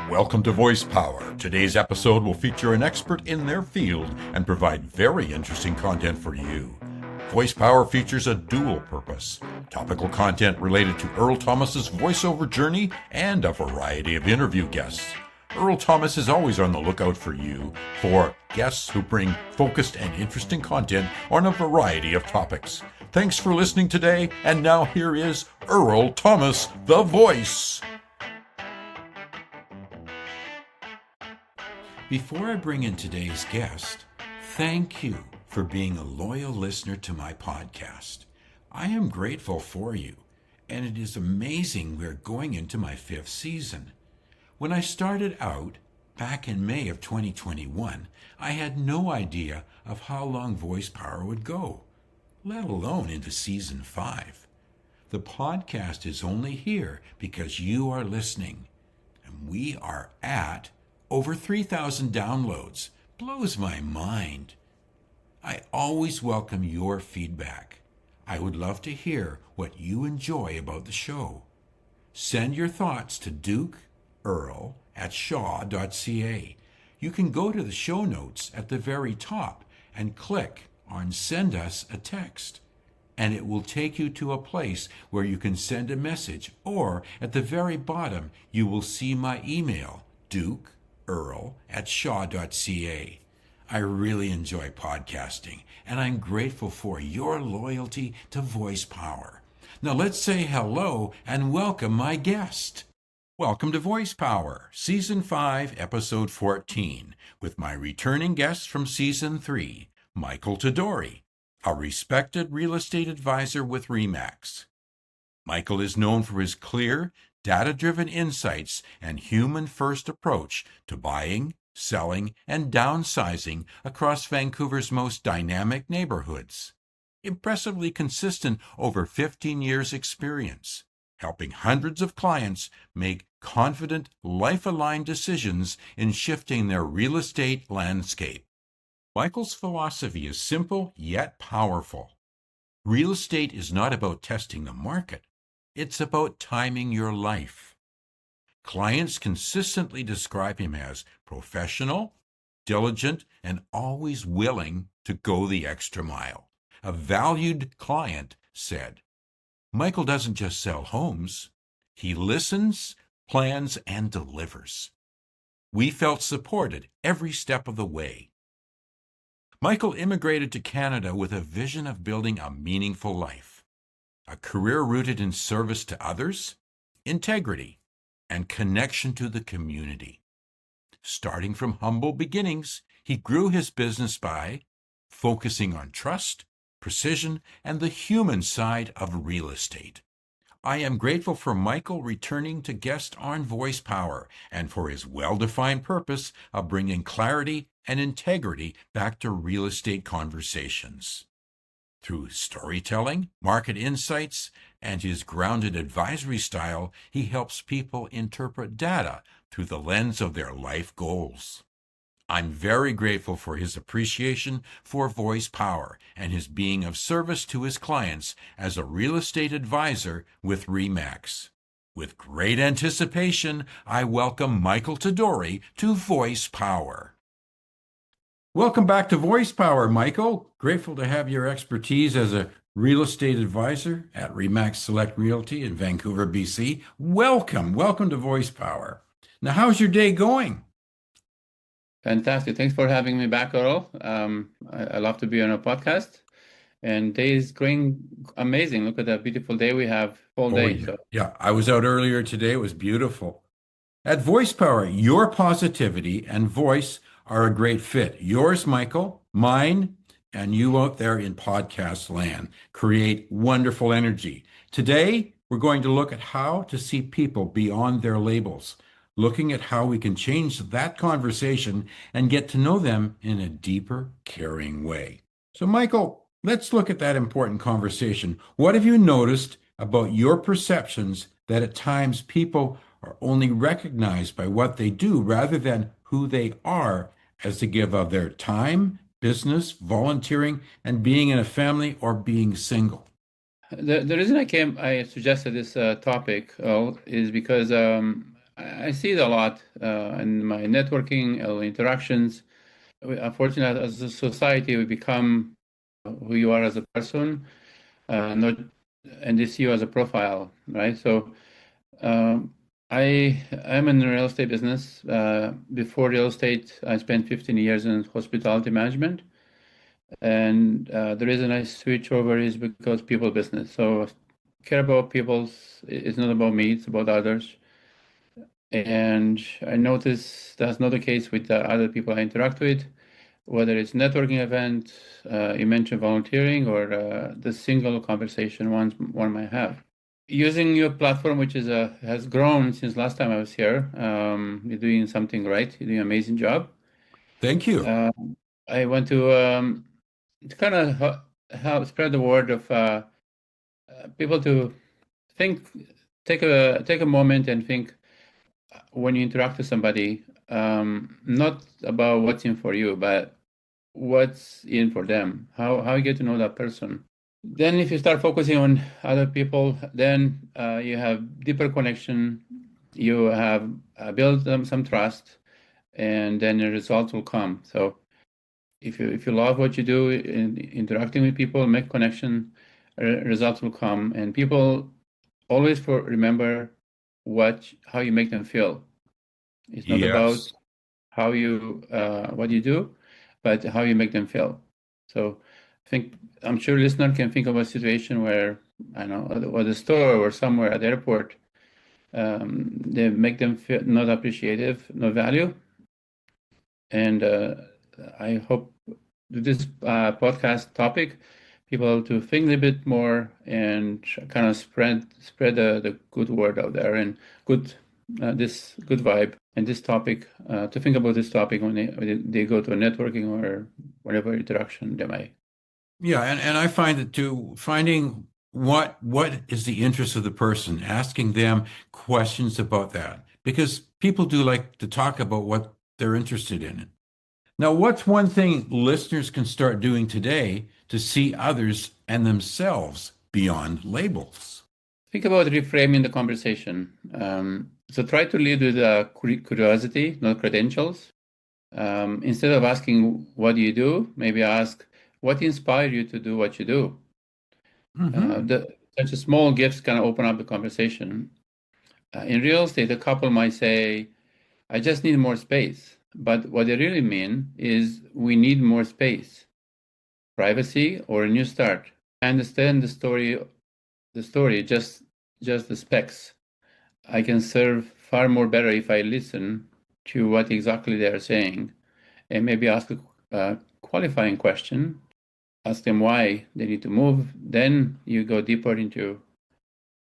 Welcome to Voice Power. Today's episode will feature an expert in their field and provide very interesting content for you. Voice Power features a dual purpose: topical content related to Earl Thomas's voiceover journey and a variety of interview guests. Earl Thomas is always on the lookout for you for guests who bring focused and interesting content on a variety of topics. Thanks for listening today, and now here is Earl Thomas, the voice. Before I bring in today's guest, thank you for being a loyal listener to my podcast. I am grateful for you, and it is amazing we're going into my 5th season. When I started out, back in May of 2021, I had no idea of how long Voice Power would go, let alone into Season 5. The podcast is only here because you are listening, and we are at over 3,000 downloads. Blows my mind. I always welcome your feedback. I would love to hear what you enjoy about the show. Send your thoughts to duke.earl@shaw.ca. You can go to the show notes at the very top and click on Send Us a Text, and it will take you to a place where you can send a message, or at the very bottom you will see my email, duke.earl@shaw.ca. I really enjoy podcasting, and I'm grateful for your loyalty to Voice Power. Now let's say hello and welcome my guest. Welcome to Voice Power, Season 5, Episode 14, with my returning guest from Season 3, Michael Tudorie, a respected real estate advisor with RE/MAX. Michael is known for his clear, data-driven insights and human-first approach to buying, selling, and downsizing across Vancouver's most dynamic neighborhoods. Impressively consistent over 15 years' experience, helping hundreds of clients make confident, life-aligned decisions in shifting their real estate landscape. Michael's philosophy is simple yet powerful. Real estate is not about testing the market. It's about timing your life. Clients consistently describe him as professional, diligent, and always willing to go the extra mile. A valued client said, "Michael doesn't just sell homes. He listens, plans, and delivers." We felt supported every step of the way. Michael immigrated to Canada with a vision of building a meaningful life, a career rooted in service to others, integrity, and connection to the community. Starting from humble beginnings, he grew his business by focusing on trust, precision, and the human side of real estate. I am grateful for Michael returning to guest on Voice Power and for his well-defined purpose of bringing clarity and integrity back to real estate conversations. Through storytelling, market insights, and his grounded advisory style, he helps people interpret data through the lens of their life goals. I'm very grateful for his appreciation for Voice Power and his being of service to his clients as a real estate advisor with RE/MAX. With great anticipation, I welcome Michael Tudorie to Voice Power. Welcome back to Voice Power, Michael. Grateful to have your expertise as a real estate advisor at RE/MAX Select Realty in Vancouver, BC. Welcome to Voice Power. Now, how's your day going? Fantastic. Thanks for having me back, Earl. I love to be on a podcast. And day is going amazing. Look at that beautiful day we have all day. Yeah, I was out earlier today. It was beautiful. At Voice Power, your positivity and voice are a great fit. Yours, Michael, mine, and you out there in podcast land create wonderful energy. Today, we're going to look at how to see people beyond their labels, looking at how we can change that conversation and get to know them in a deeper, caring way. So, Michael, let's look at that important conversation. What have you noticed about your perceptions that at times people are only recognized by what they do rather than who they are as to give of their time, business, volunteering, and being in a family or being single? The reason I suggested this topic is because I see it a lot in my networking interactions. Unfortunately, as a society, we become who you are as a person, not and they see you as a profile, right? So um, I'm in the real estate business. Before real estate, I spent 15 years in hospitality management, and the reason I switch over is because people business. So I care about people. It's not about me; it's about others. And I notice that's not the case with the other people I interact with, whether it's networking event, you mentioned volunteering, or the single conversation one might have. Using your platform, which is has grown since last time I was here, you're doing something right. You're doing an amazing job. Thank you. Uh, I want to kind of help spread the word of people to think, take a moment and think when you interact with somebody, not about what's in for you, but what's in for them, how you get to know that person. Then if you start focusing on other people, then you have deeper connection, you have built some trust, and then the results will come. So if you love what you do in interacting with people, make connection, results will come. And people always remember how you make them feel. It's not about Yes. how you what you do, but how you make them feel. So I'm sure listener can think of a situation where I don't know, or the store or somewhere at the airport, they make them feel not appreciative, no value, and I hope with this podcast topic, people to think a little bit more and kind of spread the good word out there and good this good vibe and this topic to think about this topic when they go to a networking or whatever interaction they might. Yeah, and I find that too, finding what is the interest of the person, asking them questions about that, because people do like to talk about what they're interested in. Now, what's one thing listeners can start doing today to see others and themselves beyond labels? Think about reframing the conversation. So try to lead with curiosity, not credentials. Instead of asking, what do you do? Maybe ask, what inspired you to do what you do? Hmm. Such a small gifts can open up the conversation. In real estate, a couple might say, I just need more space. But what they really mean is we need more space, privacy, or a new start. I understand the story, just the specs. I can serve far more better if I listen to what exactly they are saying and maybe ask a qualifying question, ask them why they need to move. Then you go deeper into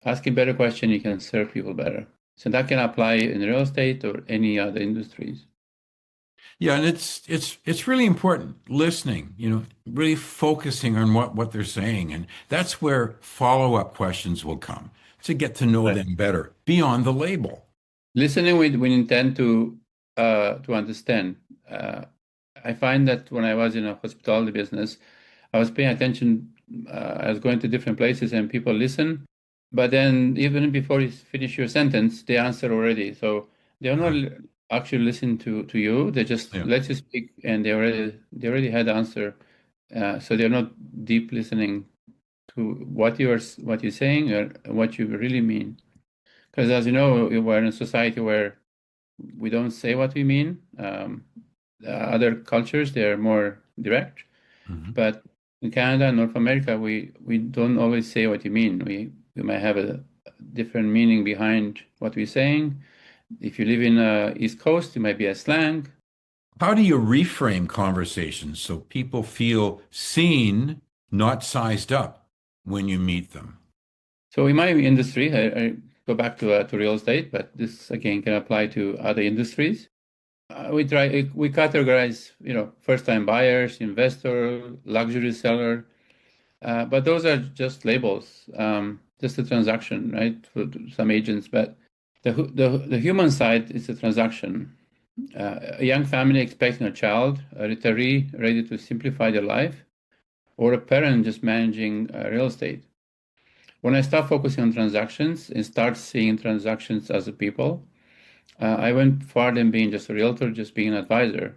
asking better question, you can serve people better. So that can apply in real estate or any other industries. Yeah, and it's really important listening, really focusing on what they're saying, and that's where follow-up questions will come to get to know Right. them better beyond the label. Listening with intent to understand. I find that when I was in a hospitality business, I was paying attention. I was going to different places and people listen, but then even before you finish your sentence, they answer already. So they're not Uh, actually listening to you. They just yeah. let you speak, and they already had the answer. So they're not deep listening to what you're saying or what you really mean. Because as you know, we're in a society where we don't say what we mean. Other cultures, they're more direct. Mhm. But in Canada and North America, we don't always say what you mean. We might have a different meaning behind what we're saying. If you live in East Coast, it might be a slang. How do you reframe conversations so people feel seen, not sized up when you meet them? So in my industry, I go back to real estate, but this again can apply to other industries. We categorize, first time buyers, investor, luxury seller, but those are just labels, just a transaction, right? For some agents, but the human side is a transaction. A young family expecting a child, a retiree ready to simplify their life, or a parent just managing real estate. When I start focusing on transactions and start seeing transactions as a people, I went farther than being just a realtor, just being an advisor,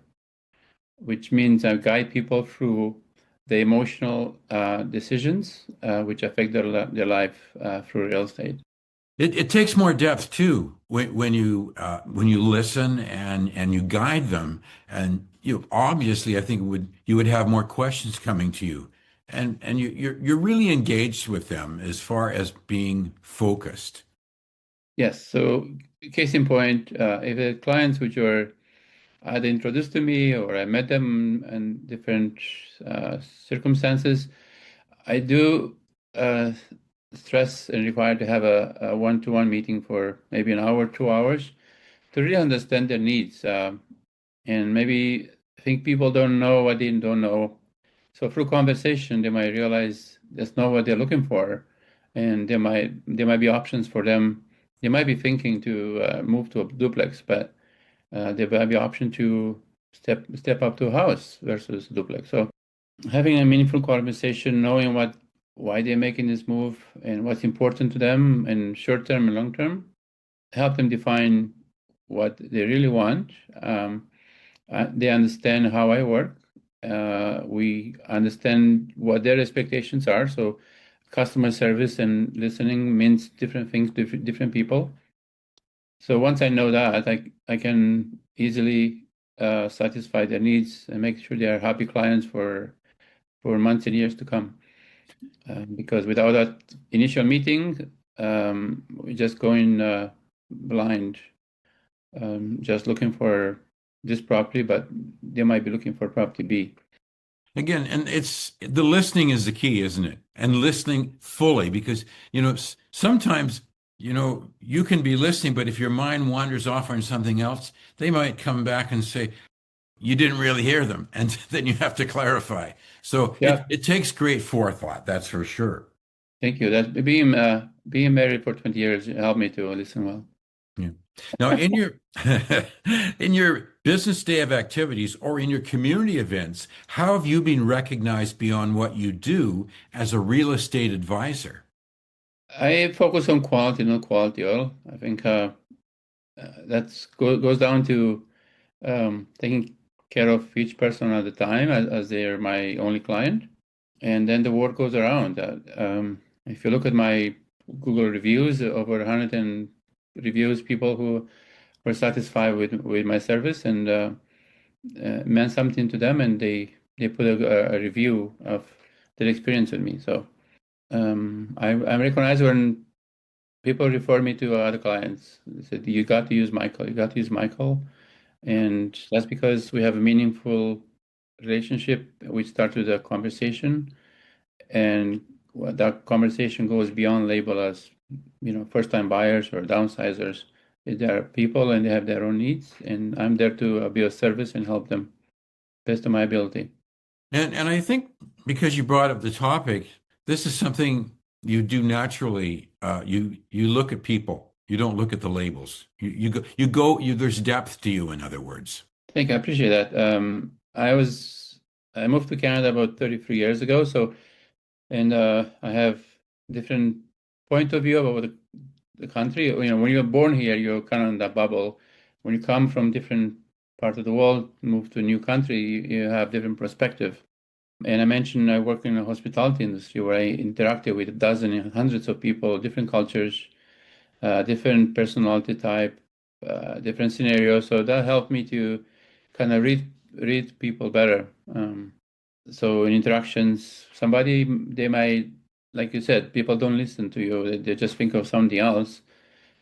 which means I guide people through the emotional decisions which affect their life through real estate. It takes more depth too when you listen and you guide them, and you obviously I think you would have more questions coming to you, and you're really engaged with them as far as being focused. Yes. So case in point, if the clients which were either introduced to me or I met them in different circumstances, I do stress and require to have a one-to-one meeting for maybe an hour, 2 hours to really understand their needs. And maybe I think people don't know what they don't know. So through conversation, they might realize that's not what they're looking for, and there might be options for them. They might be thinking to move to a duplex, but there might be option to step up to a house versus duplex. So having a meaningful conversation, knowing why they're making this move and what's important to them in short term and long term, help them define what they really want. They understand how I work. We understand what their expectations are. So customer service and listening means different things to different people. So once I know that, I can easily satisfy their needs and make sure they are happy clients for months and years to come. Because without that initial meeting, we're just going blind, just looking for this property, but they might be looking for property B. Again, and it's the listening is the key, isn't it? And listening fully, because sometimes you can be listening, but if your mind wanders off on something else, they might come back and say you didn't really hear them, and then you have to clarify. So Yeah, it takes great forethought, that's for sure. thank you. That being married for 20 years helped me to listen well. Yeah. Now, in your in your business day of activities or in your community events, how have you been recognized beyond what you do as a real estate advisor? I focus on quality, not quality oil. I think goes down to taking care of each person at a time as they're my only client. And then the word goes around. If you look at my Google reviews, over 100 reviews, people who were satisfied with my service and meant something to them, and they put a review of their experience with me. So I'm recognized when people refer me to other clients. They said, "You got to use Michael. You got to use Michael," and that's because we have a meaningful relationship. We start with a conversation, and that conversation goes beyond label as first-time buyers or downsizers. They are people and they have their own needs, and I'm there to be of service and help them best of my ability. And I think because you brought up the topic, this is something you do naturally. You look at people. You don't look at the labels. There's depth to you, in other words. Thank you. I appreciate that. I moved to Canada about 33 years ago, and I have different point of view about the country. When you're born here, you're kind of in that bubble. When you come from different part of the world, move to a new country, you have different perspective. And I mentioned I work in the hospitality industry where I interacted with dozens and hundreds of people, different cultures, different personality type, different scenarios. So that helped me to kind of read people better. So in interactions, they might, like you said, people don't listen to you. They just think of something else,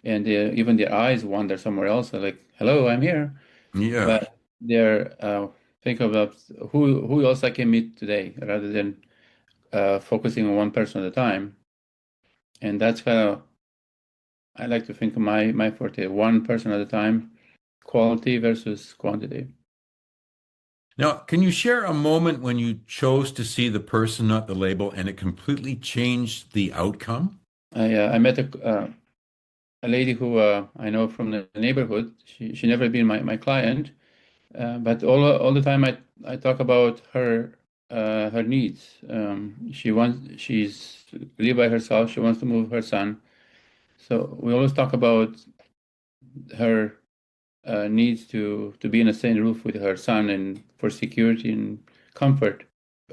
and even their eyes wander somewhere else. They're like, "Hello, I'm here," Yeah. but they're think about who else I can meet today, rather than focusing on one person at a time. And that's kind of I like to think of my forte, one person at a time, quality versus quantity. Now, can you share a moment when you chose to see the person, not the label, and it completely changed the outcome? I met a lady who I know from the neighborhood. She never been my client, but all the time I talk about her needs. She's live by herself. She wants to move her son. So we always talk about her needs to be in the same roof with her son and for security and comfort.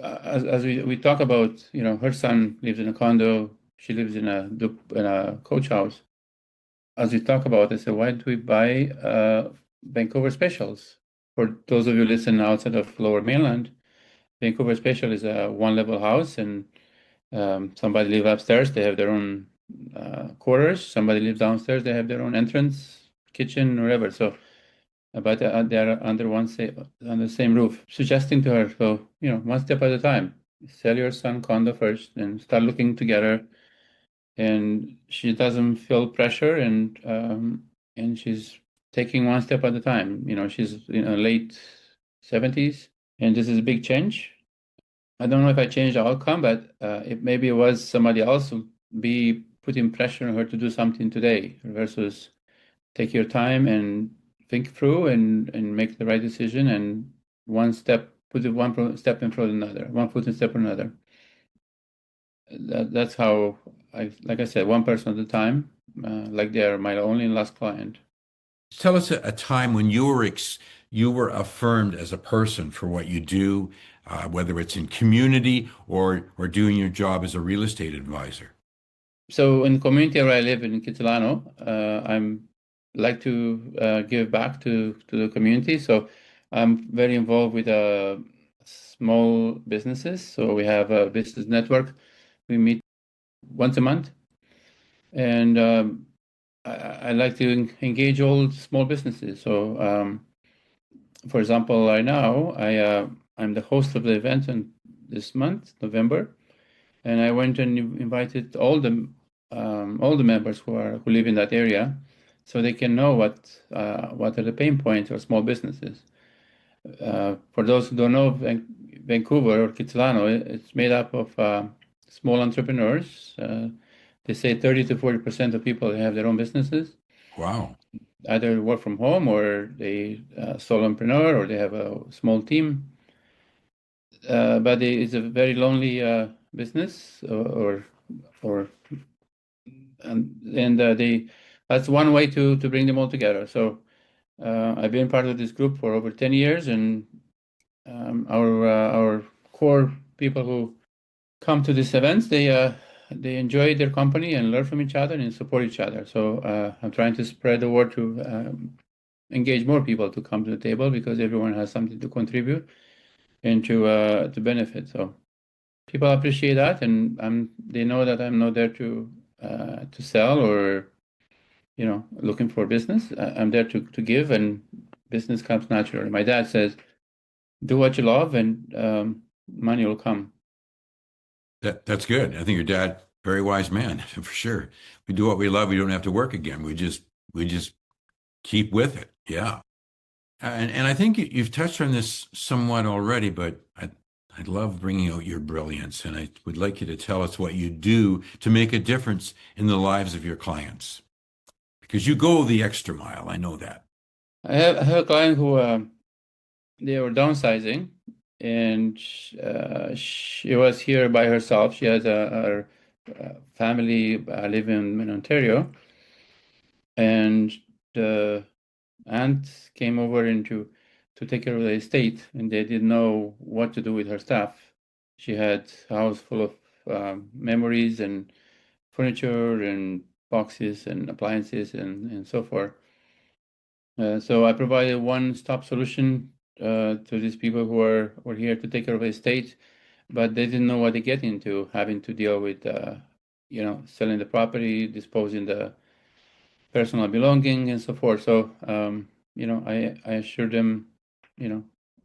As we talk about, her son lives in a condo, she lives in a coach house. As we talk about, I said, why don't we buy Vancouver specials? For those of you listening outside of Lower Mainland, Vancouver special is a one-level house, and somebody lives upstairs, they have their own quarters. Somebody lives downstairs, they have their own entrance, kitchen, whatever. So, but they're on the same roof. Suggesting to her, so one step at a time. Sell your son condo first, and start looking together. And she doesn't feel pressure, and she's taking one step at a time. She's in her late 70s, and this is a big change. I don't know if I changed the outcome, but maybe it was somebody else who be putting pressure on her to do something today versus take your time and think through and make the right decision, and put it step in front of another, one foot in step in another. That's how like I said, one person at a time, like they're my only and last client. Tell us a time when you were affirmed as a person for what you do, whether it's in community or doing your job as a real estate advisor. So in the community where I live in Kitsilano, I'm like to give back to the community. So I'm very involved with small businesses. So we have a business network. We meet once a month, and I like to engage all small businesses. So, for example, right now I'm the host of the event in this month, November, and I went and invited all the members who live in that area, so they can know what are the pain points of small businesses. For those who don't know, Vancouver or Kitsilano, it's made up of small entrepreneurs. They say 30 to 40% of people have their own businesses, Wow. either work from home or they solopreneur or they have a small team. But it's a very lonely business, or and that's one way to bring them all together. So I've been part of this group for over 10 years, and our core people who come to these events, they enjoy their company and learn from each other and support each other. So I'm trying to spread the word to engage more people to come to the table, because everyone has something to contribute and to benefit. So people appreciate that, and they know that I'm not there to sell or looking for business. I'm there to give, and business comes naturally. My dad says, "Do what you love, and money will come." That's good. I think your dad, very wise man, for sure. We do what we love. We don't have to work again. We just keep with it. Yeah. And I think you've touched on this somewhat already, but I'd love bringing out your brilliance, and I would like you to tell us what you do to make a difference in the lives of your clients, because you go the extra mile. I know that. I have a client who they were downsizing, and she was here by herself. She has her family living in Ontario, and the aunt came over to take care of the estate, and they didn't know what to do with her stuff. She had a house full of memories and furniture and boxes and appliances and so forth. So I provided one-stop solution to these people who were here to take care of the estate, but they didn't know what they get into, having to deal with selling the property, disposing the personal belonging, and so forth. So I assured them,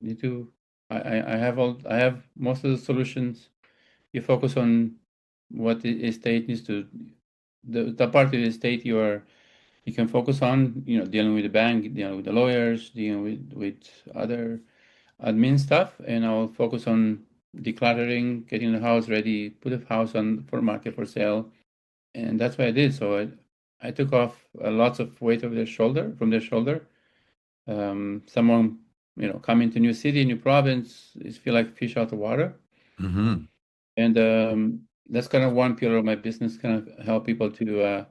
need to. I have most of the solutions. You focus on what the estate needs to, the part of the estate you can focus on, dealing with the bank, dealing with the lawyers, dealing with other admin stuff, and I'll focus on decluttering, getting the house ready, put the house on for market for sale, and that's what I did. So I took off lots of weight from their shoulder. Someone coming to new city, new province, is feel like fish out of water, Hmm. and that's kind of one pillar of my business, kind of help people to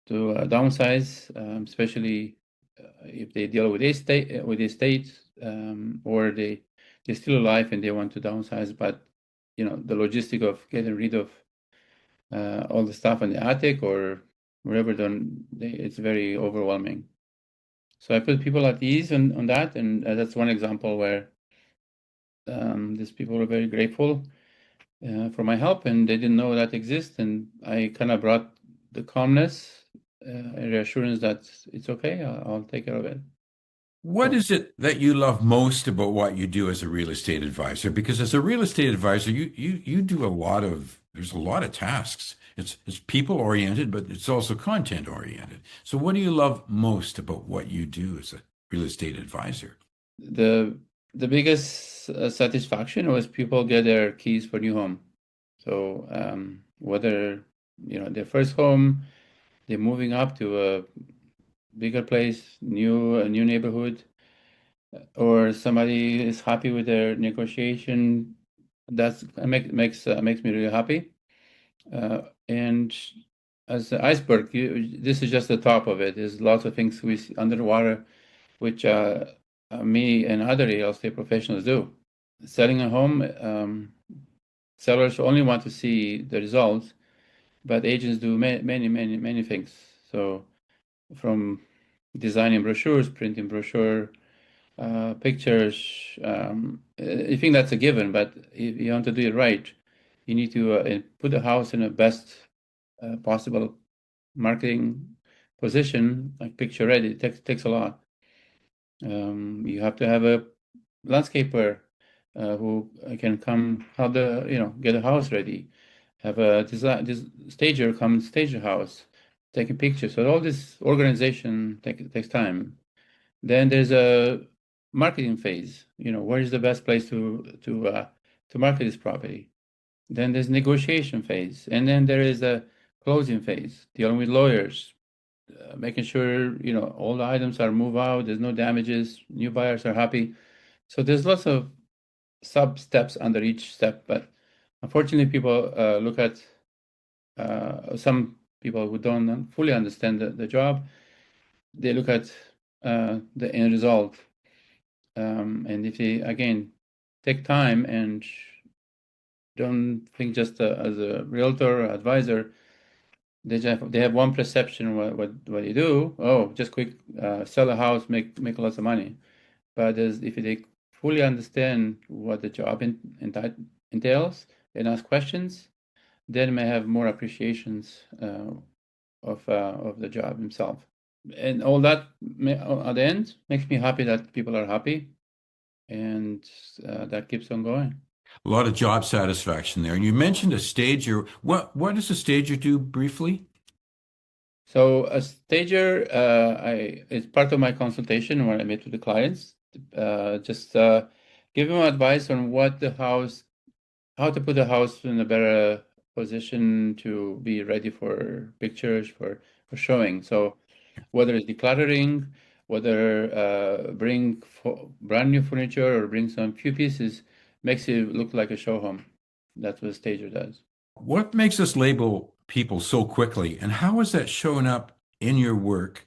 downsize, especially if they deal with estate, or they're still alive and they want to downsize, but the logistic of getting rid of all the stuff in the attic or wherever, it's very overwhelming. So I put people at ease on that, and that's one example where these people were very grateful for my help, and they didn't know that exists, and I kind of brought the calmness, reassurance that it's okay, I'll take care of it. What So is it that you love most about what you do as a real estate advisor? Because as a real estate advisor, you do there's a lot of tasks. It's people oriented, but it's also content oriented. So what do you love most about what you do as a real estate advisor? the the biggest satisfaction was people get their keys for new home. So whether their first home, they're moving up to a bigger place, a new neighborhood, or somebody is happy with their negotiation, that's makes me really happy. And as the iceberg, this is just the top of it. There's lots of things we see underwater, which me and other real estate professionals do. Selling a home, sellers only want to see the results, but agents do many things. So from designing brochures, printing brochure, pictures, I think that's a given, but if you want to do it right, you need to put the house in the best possible marketing position, like picture ready. It takes a lot. You have to have a landscaper who can come help get a house ready. Have a this stager come stage the house, taking pictures. So all this organization takes time. Then there's a marketing phase. Where is the best place to market this property? Then there's negotiation phase, and then there is a closing phase, dealing with lawyers, making sure all the items are moved out, there's no damages, new buyers are happy. So there's lots of sub steps under each step, but unfortunately, people look at some people who don't fully understand the job. They look at the end result, and if they again take time and don't think just as a realtor or advisor, they have one perception what you do. Oh, just quick sell a house, make lots of money. But if they fully understand what the job entails and ask questions, then may have more appreciations of the job himself. And all that at the end makes me happy that people are happy, and that keeps on going. A lot of job satisfaction there. And you mentioned a stager. What does a stager do briefly? So a stager, it's part of my consultation when I meet with the clients. Just give them advice on how to put the house in a better position to be ready for pictures for showing. So whether it's decluttering, whether bring brand new furniture or bring some few pieces, makes it look like a show home. That's what a stager does. What makes us label people so quickly, and how has that shown up in your work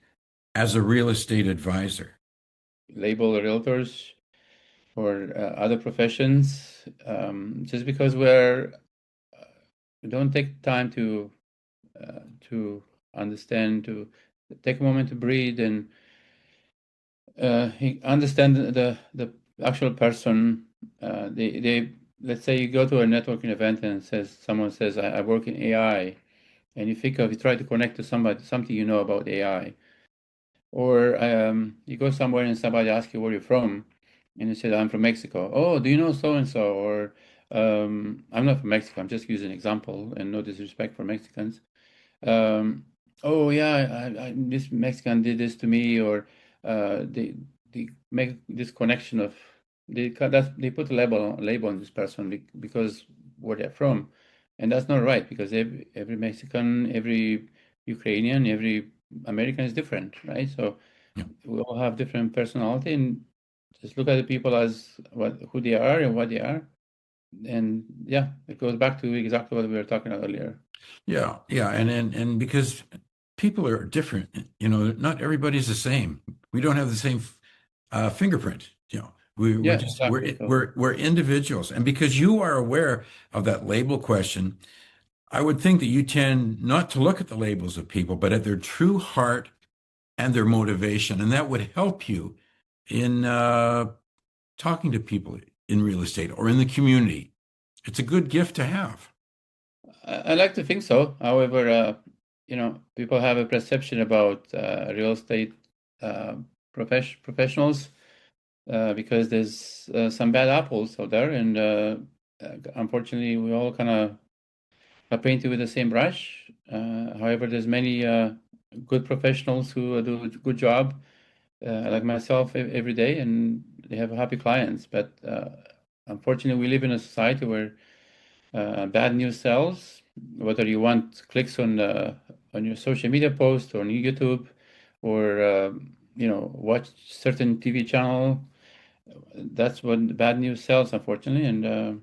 as a real estate advisor? Label realtors or other professions, just because we don't take time to understand, to take a moment to breathe and understand the actual person. They let's say you go to a networking event and someone says I work in AI, and you try to connect to something about AI, or you go somewhere and somebody asks you where you're from, and you say I'm from Mexico. Oh, do you know so and so? Or I'm not from Mexico. I'm just using an example, and no disrespect for Mexicans. Um, oh yeah, this Mexican did this to me, or they make this connection of they put a label on this person because where they're from, and that's not right because every Mexican, every Ukrainian, every American is different, right? So Yeah. we all have different personality, and just look at the people as who they are and what they are, and yeah, it goes back to exactly what we were talking about earlier. Yeah, yeah, and because people are different. Not everybody's the same. We don't have the same fingerprint. We're Yeah, just exactly. So we're individuals. And because you are aware of that label question, I would think that you tend not to look at the labels of people, but at their true heart and their motivation, and that would help you in talking to people in real estate or in the community. It's a good gift to have. I like to think so. However, people have a perception about real estate uh, professionals because there's some bad apples out there, and unfortunately, we all kind of are painted with the same brush. However, there's many good professionals who do a good job, like myself, every day, and they have happy clients. But unfortunately, we live in a society where bad news sells. Whether you want clicks on your social media post or on YouTube, or watch certain TV channel, that's what bad news sells, unfortunately, and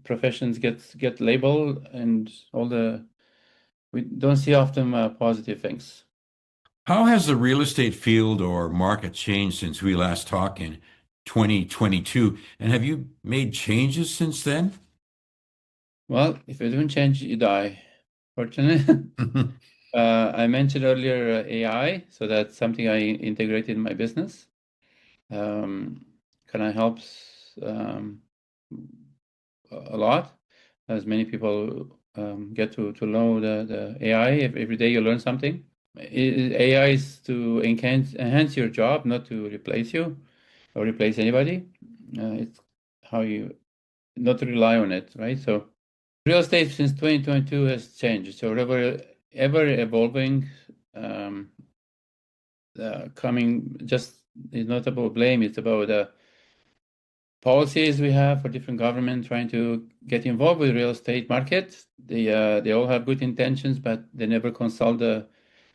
professions get labeled, and all the we don't see often positive things. How has the real estate field or market changed since we last talked in 2022? And have you made changes since then? Well, if you don't change, you die. Fortunately, I mentioned earlier AI, so that's something I integrated in my business. Kind of helps a lot, as many people get to know the AI. Every day you learn something. AI is to enhance your job, not to replace you or replace anybody. It's how you not to rely on it, right? So real estate since 2022 has changed. So ever evolving, um, coming just it's not about blame. It's about policies we have for different government trying to get involved with real estate market. They all have good intentions, but they never consult the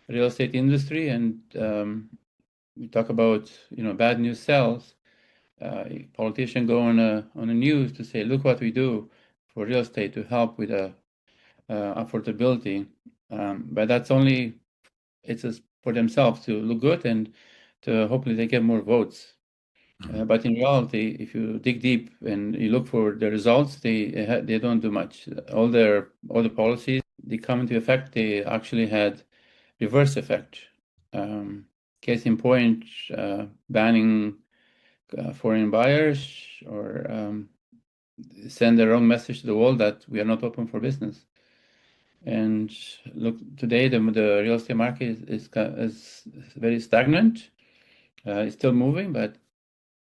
real estate industry. And we talk about bad news sells. Politicians go on the news to say, look what we do for real estate to help with affordability. But that's only it's just for themselves to look good and to hopefully they get more votes. But in reality, if you dig deep and you look for the results, they don't do much. All the policies they come into effect, they actually had reverse effect. Case in point, banning foreign buyers or send the wrong message to the world that we are not open for business. And look, today the real estate market is very stagnant. It's still moving, but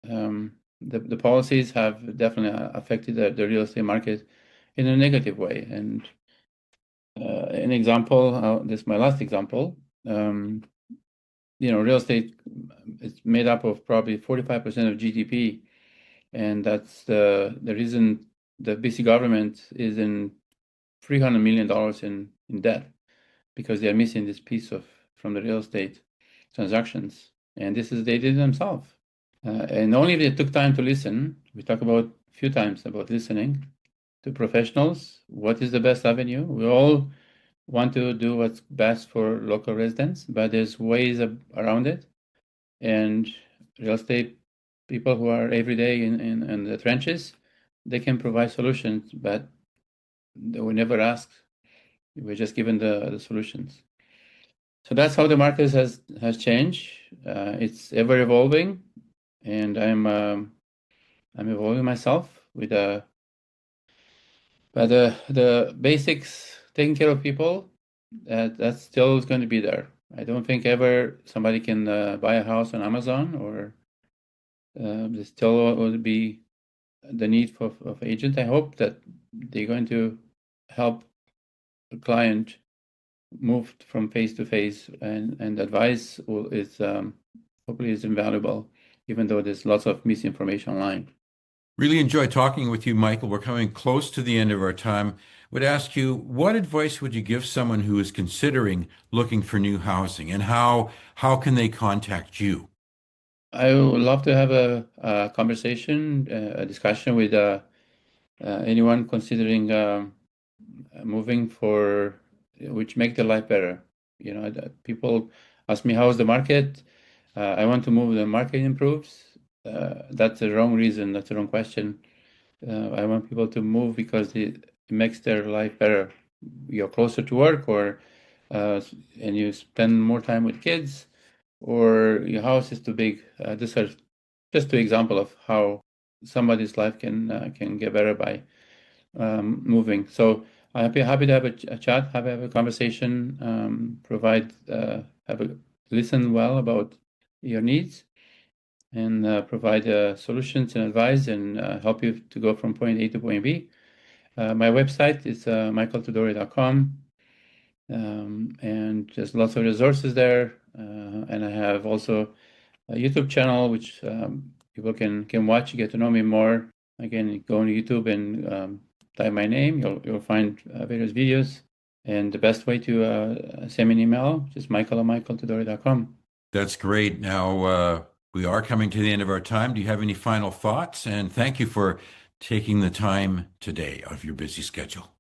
the policies have definitely affected the real estate market in a negative way. And an example, this is my last example. Real estate is made up of probably 45% of GDP, and that's the reason the BC government is in $300 million in debt because they are missing this piece from the real estate transactions, and this is they did themselves. And only if they took time to listen, we talk about a few times about listening to professionals. What is the best avenue? We all want to do what's best for local residents, but there's ways around it. And real estate people who are every day in the trenches, they can provide solutions, but they were never asked. We're just given the solutions. So that's how the market has changed. It's ever evolving, and I'm evolving myself with but the basics, taking care of people, that's still is going to be there. I don't think ever somebody can buy a house on Amazon, or there still will be the need of agent. I hope that they're going to help the client move from face to face, and advice is hopefully is invaluable, even though there's lots of misinformation online. Really enjoy talking with you, Michael. We're coming close to the end of our time. Would ask you, what advice would you give someone who is considering looking for new housing, and how can they contact you? I would love to have a conversation, a discussion with anyone considering moving which make their life better. People ask me, how's the market? I want to move, the market improves. That's the wrong reason. That's the wrong question. I want people to move because it makes their life better. You're closer to work, and you spend more time with kids, or your house is too big. These are just two examples of how somebody's life can get better by moving. So I'm happy to have a chat, have a conversation, listen well about your needs, and provide solutions and advice, and help you to go from point A to point B. My website is michaeltudorie.com, and there's lots of resources there. And I have also a YouTube channel which people can watch, get to know me more. Again, go on YouTube and type my name. You'll find various videos. And the best way to send me an email is michael@michaeltudorie.com. That's great. Now, we are coming to the end of our time. Do you have any final thoughts? And thank you for taking the time today of your busy schedule.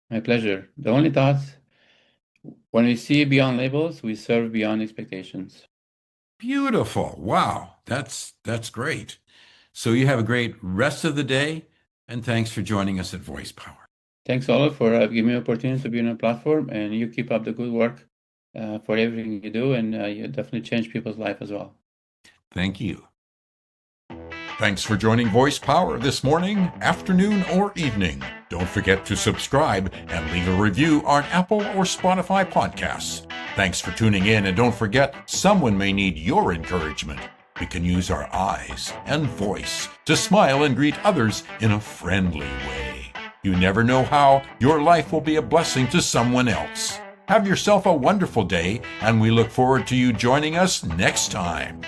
My pleasure. The only thoughts, when we see beyond labels, we serve beyond expectations. Beautiful. Wow. That's great. So you have a great rest of the day, and thanks for joining us at Voice Power. Thanks, Olive, for giving me the opportunity to be on a platform, and you keep up the good work for everything you do, and you definitely change people's life as well. Thank you. Thanks for joining Voice Power this morning, afternoon, or evening. Don't forget to subscribe and leave a review on Apple or Spotify podcasts. Thanks for tuning in, and don't forget, someone may need your encouragement. We can use our eyes and voice to smile and greet others in a friendly way. You never know how your life will be a blessing to someone else. Have yourself a wonderful day, and we look forward to you joining us next time.